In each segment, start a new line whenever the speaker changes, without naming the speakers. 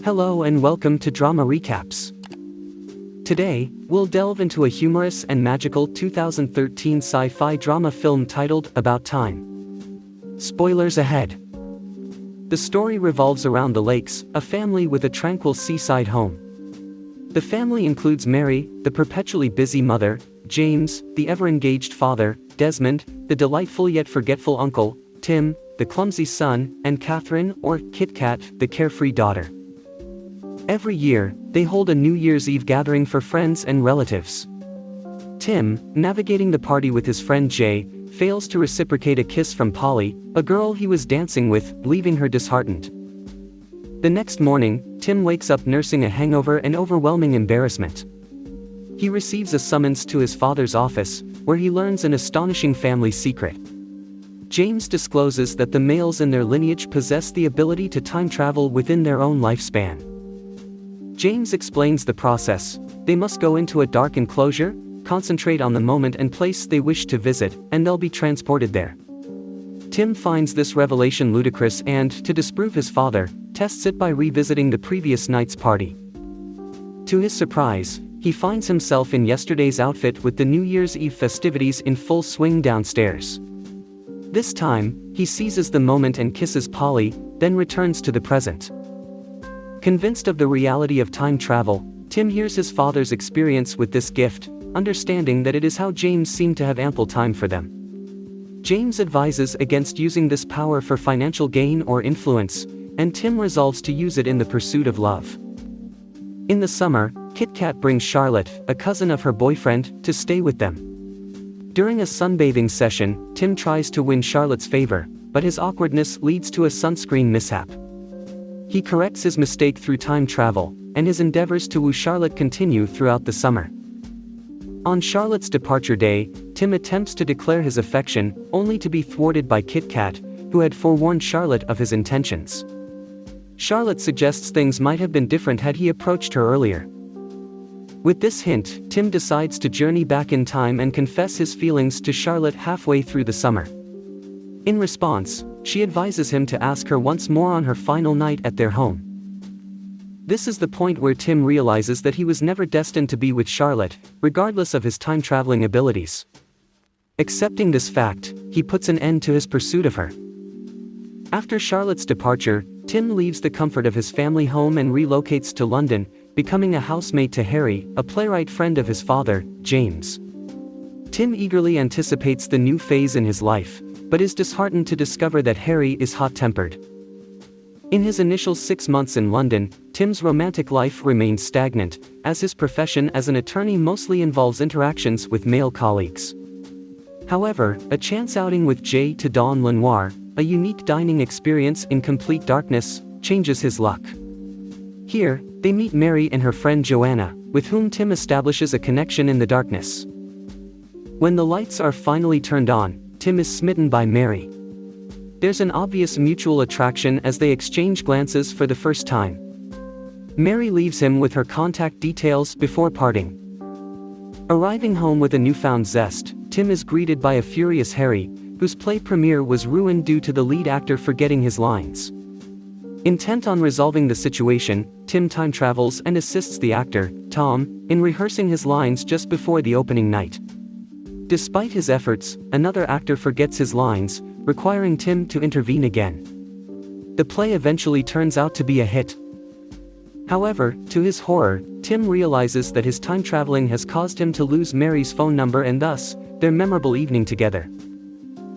Hello and welcome to Drama Recaps. Today, we'll delve into a humorous and magical 2013 sci-fi drama film titled About Time. Spoilers ahead. The story revolves around the Lakes, a family with a tranquil seaside home. The family includes Mary, the perpetually busy mother, James, the ever-engaged father, Desmond, the delightful yet forgetful uncle, Tim, the clumsy son, and Catherine, or Kit Kat, the carefree daughter. Every year, they hold a New Year's Eve gathering for friends and relatives. Tim, navigating the party with his friend Jay, fails to reciprocate a kiss from Polly, a girl he was dancing with, leaving her disheartened. The next morning, Tim wakes up nursing a hangover and overwhelming embarrassment. He receives a summons to his father's office, where he learns an astonishing family secret. James discloses that the males in their lineage possess the ability to time travel within their own lifespan. James explains the process. They must go into a dark enclosure, concentrate on the moment and place they wish to visit, and they'll be transported there. Tim finds this revelation ludicrous and, to disprove his father, tests it by revisiting the previous night's party. To his surprise, he finds himself in yesterday's outfit with the New Year's Eve festivities in full swing downstairs. This time, he seizes the moment and kisses Polly, then returns to the present. Convinced of the reality of time travel, Tim hears his father's experience with this gift, understanding that it is how James seemed to have ample time for them. James advises against using this power for financial gain or influence, and Tim resolves to use it in the pursuit of love. In the summer, Kit Kat brings Charlotte, a cousin of her boyfriend, to stay with them. During a sunbathing session, Tim tries to win Charlotte's favor, but his awkwardness leads to a sunscreen mishap. He corrects his mistake through time travel, and his endeavors to woo Charlotte continue throughout the summer. On Charlotte's departure day, Tim attempts to declare his affection, only to be thwarted by Kit Kat, who had forewarned Charlotte of his intentions. Charlotte suggests things might have been different had he approached her earlier. With this hint, Tim decides to journey back in time and confess his feelings to Charlotte halfway through the summer. In response, she advises him to ask her once more on her final night at their home. This is the point where Tim realizes that he was never destined to be with Charlotte, regardless of his time-traveling abilities. Accepting this fact, he puts an end to his pursuit of her. After Charlotte's departure, Tim leaves the comfort of his family home and relocates to London, becoming a housemate to Harry, a playwright friend of his father, James. Tim eagerly anticipates the new phase in his life, but is disheartened to discover that Harry is hot-tempered. In his initial 6 months in London, Tim's romantic life remains stagnant, as his profession as an attorney mostly involves interactions with male colleagues. However, a chance outing with Jay to Dawn Lenoir, a unique dining experience in complete darkness, changes his luck. Here, they meet Mary and her friend Joanna, with whom Tim establishes a connection in the darkness. When the lights are finally turned on, Tim is smitten by Mary. There's an obvious mutual attraction as they exchange glances for the first time. Mary leaves him with her contact details before parting. Arriving home with a newfound zest, Tim is greeted by a furious Harry, whose play premiere was ruined due to the lead actor forgetting his lines. Intent on resolving the situation, Tim time travels and assists the actor, Tom, in rehearsing his lines just before the opening night. Despite his efforts, another actor forgets his lines, requiring Tim to intervene again. The play eventually turns out to be a hit. However, to his horror, Tim realizes that his time traveling has caused him to lose Mary's phone number and thus, their memorable evening together.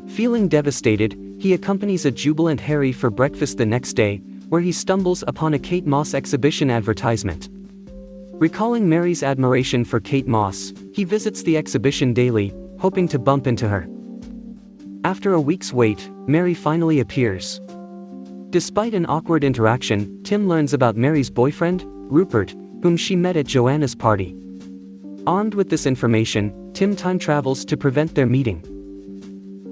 Feeling devastated, he accompanies a jubilant Harry for breakfast the next day, where he stumbles upon a Kate Moss exhibition advertisement. Recalling Mary's admiration for Kate Moss, he visits the exhibition daily, hoping to bump into her. After a week's wait, Mary finally appears. Despite an awkward interaction, Tim learns about Mary's boyfriend, Rupert, whom she met at Joanna's party. Armed with this information, Tim time travels to prevent their meeting.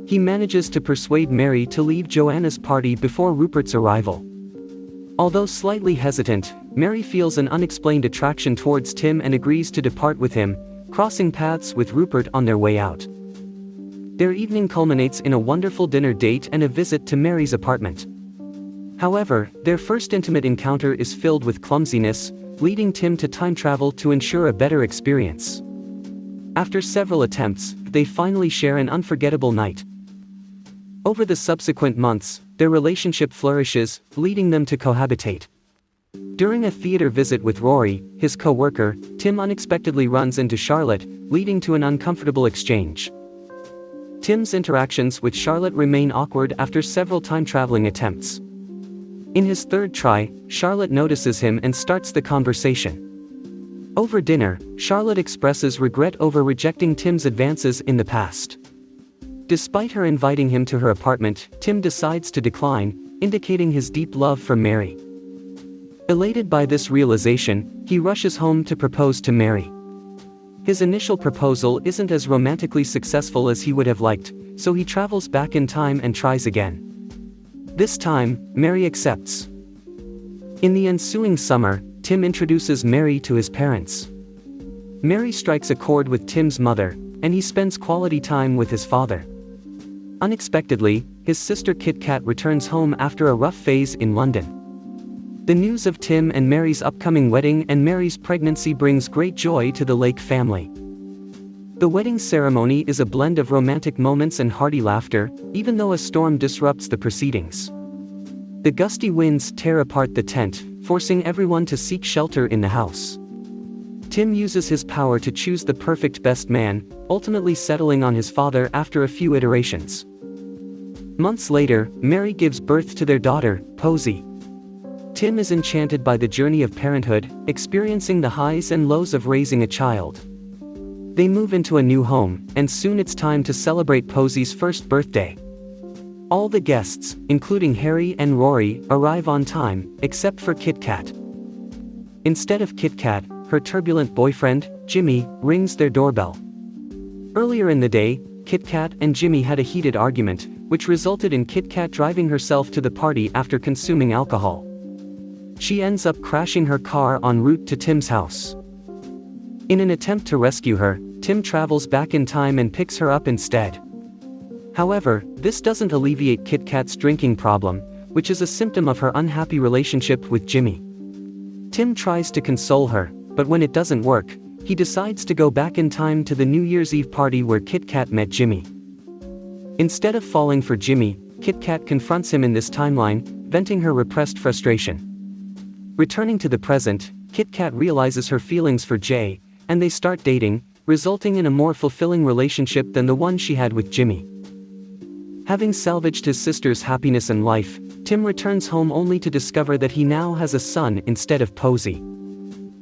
He manages to persuade Mary to leave Joanna's party before Rupert's arrival. Although slightly hesitant, Mary feels an unexplained attraction towards Tim and agrees to depart with him, crossing paths with Rupert on their way out. Their evening culminates in a wonderful dinner date and a visit to Mary's apartment. However, their first intimate encounter is filled with clumsiness, leading Tim to time travel to ensure a better experience. After several attempts, they finally share an unforgettable night. Over the subsequent months, their relationship flourishes, leading them to cohabitate. During a theater visit with Rory, his co-worker, Tim unexpectedly runs into Charlotte, leading to an uncomfortable exchange. Tim's interactions with Charlotte remain awkward after several time-traveling attempts. In his third try, Charlotte notices him and starts the conversation. Over dinner, Charlotte expresses regret over rejecting Tim's advances in the past. Despite her inviting him to her apartment, Tim decides to decline, indicating his deep love for Mary. Elated by this realization, he rushes home to propose to Mary. His initial proposal isn't as romantically successful as he would have liked, so he travels back in time and tries again. This time, Mary accepts. In the ensuing summer, Tim introduces Mary to his parents. Mary strikes a chord with Tim's mother, and he spends quality time with his father. Unexpectedly, his sister Kit Kat returns home after a rough phase in London. The news of Tim and Mary's upcoming wedding and Mary's pregnancy brings great joy to the Lake family. The wedding ceremony is a blend of romantic moments and hearty laughter, even though a storm disrupts the proceedings. The gusty winds tear apart the tent, forcing everyone to seek shelter in the house. Tim uses his power to choose the perfect best man, ultimately settling on his father after a few iterations. Months later, Mary gives birth to their daughter, Posey. Tim is enchanted by the journey of parenthood, experiencing the highs and lows of raising a child. They move into a new home, and soon it's time to celebrate Posey's first birthday. All the guests, including Harry and Rory, arrive on time, except for Kit Kat. Instead of Kit Kat, her turbulent boyfriend, Jimmy, rings their doorbell. Earlier in the day, Kit Kat and Jimmy had a heated argument, which resulted in Kit Kat driving herself to the party after consuming alcohol. She ends up crashing her car en route to Tim's house. In an attempt to rescue her, Tim travels back in time and picks her up instead. However, this doesn't alleviate Kit Kat's drinking problem, which is a symptom of her unhappy relationship with Jimmy. Tim tries to console her, but when it doesn't work, he decides to go back in time to the New Year's Eve party where Kit Kat met Jimmy. Instead of falling for Jimmy, Kit Kat confronts him in this timeline, venting her repressed frustration. Returning to the present, Kit Kat realizes her feelings for Jay, and they start dating, resulting in a more fulfilling relationship than the one she had with Jimmy. Having salvaged his sister's happiness and life, Tim returns home only to discover that he now has a son instead of Posey.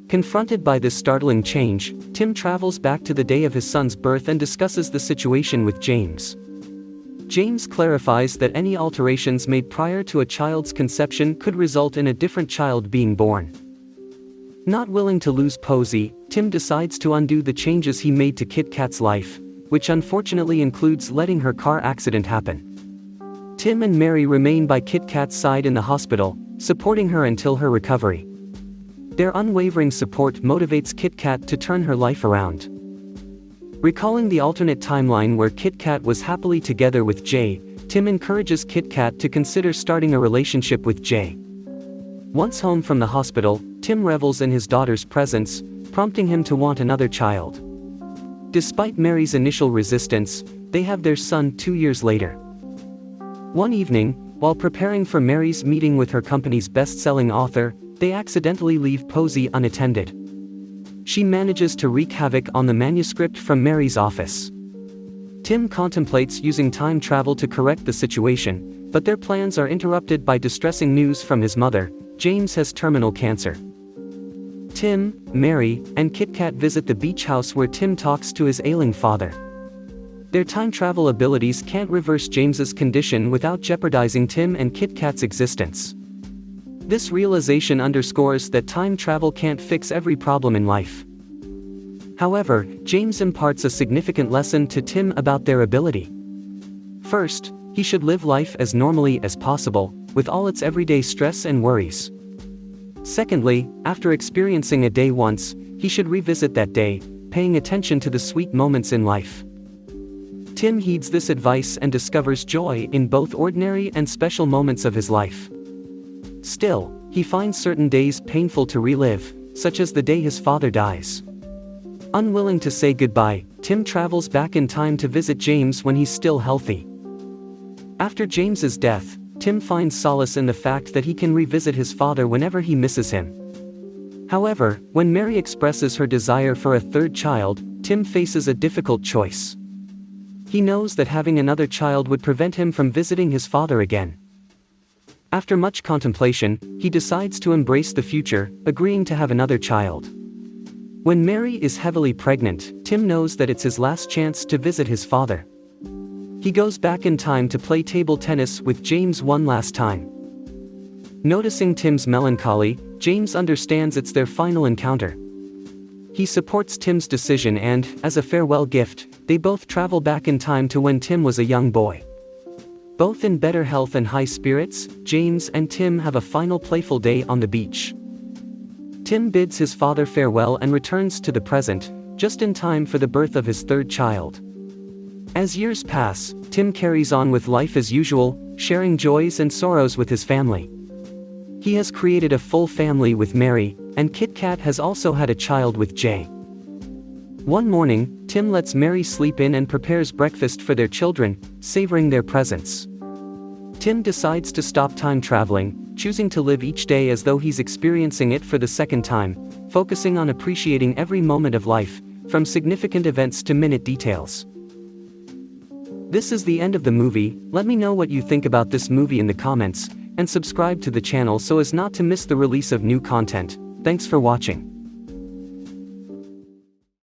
Confronted by this startling change, Tim travels back to the day of his son's birth and discusses the situation with James. James clarifies that any alterations made prior to a child's conception could result in a different child being born. Not willing to lose Posey, Tim decides to undo the changes he made to Kit Kat's life, which unfortunately includes letting her car accident happen. Tim and Mary remain by Kit Kat's side in the hospital, supporting her until her recovery. Their unwavering support motivates Kit Kat to turn her life around. Recalling the alternate timeline where Kit Kat was happily together with Jay, Tim encourages Kit Kat to consider starting a relationship with Jay. Once home from the hospital, Tim revels in his daughter's presence, prompting him to want another child. Despite Mary's initial resistance, they have their son 2 years later. One evening, while preparing for Mary's meeting with her company's best-selling author, they accidentally leave Posey unattended. She manages to wreak havoc on the manuscript from Mary's office. Tim contemplates using time travel to correct the situation, but their plans are interrupted by distressing news from his mother. James has terminal cancer. Tim, Mary, and Kit Kat visit the beach house where Tim talks to his ailing father. Their time travel abilities can't reverse James's condition without jeopardizing Tim and Kit Kat's existence. This realization underscores that time travel can't fix every problem in life. However, James imparts a significant lesson to Tim about their ability. First, he should live life as normally as possible, with all its everyday stress and worries. Secondly, after experiencing a day once, he should revisit that day, paying attention to the sweet moments in life. Tim heeds this advice and discovers joy in both ordinary and special moments of his life. Still, he finds certain days painful to relive, such as the day his father dies. Unwilling to say goodbye, Tim travels back in time to visit James when he's still healthy. After James's death, Tim finds solace in the fact that he can revisit his father whenever he misses him. However, when Mary expresses her desire for a third child, Tim faces a difficult choice. He knows that having another child would prevent him from visiting his father again. After much contemplation, he decides to embrace the future, agreeing to have another child. When Mary is heavily pregnant, Tim knows that it's his last chance to visit his father. He goes back in time to play table tennis with James one last time. Noticing Tim's melancholy, James understands it's their final encounter. He supports Tim's decision and, as a farewell gift, they both travel back in time to when Tim was a young boy. Both in better health and high spirits, James and Tim have a final playful day on the beach. Tim bids his father farewell and returns to the present, just in time for the birth of his third child. As years pass, Tim carries on with life as usual, sharing joys and sorrows with his family. He has created a full family with Mary, and Kit Kat has also had a child with Jay. One morning, Tim lets Mary sleep in and prepares breakfast for their children, savoring their presence. Tim decides to stop time traveling, choosing to live each day as though he's experiencing it for the second time, focusing on appreciating every moment of life, from significant events to minute details. This is the end of the movie. Let me know what you think about this movie in the comments, and subscribe to the channel so as not to miss the release of new content. Thanks for watching.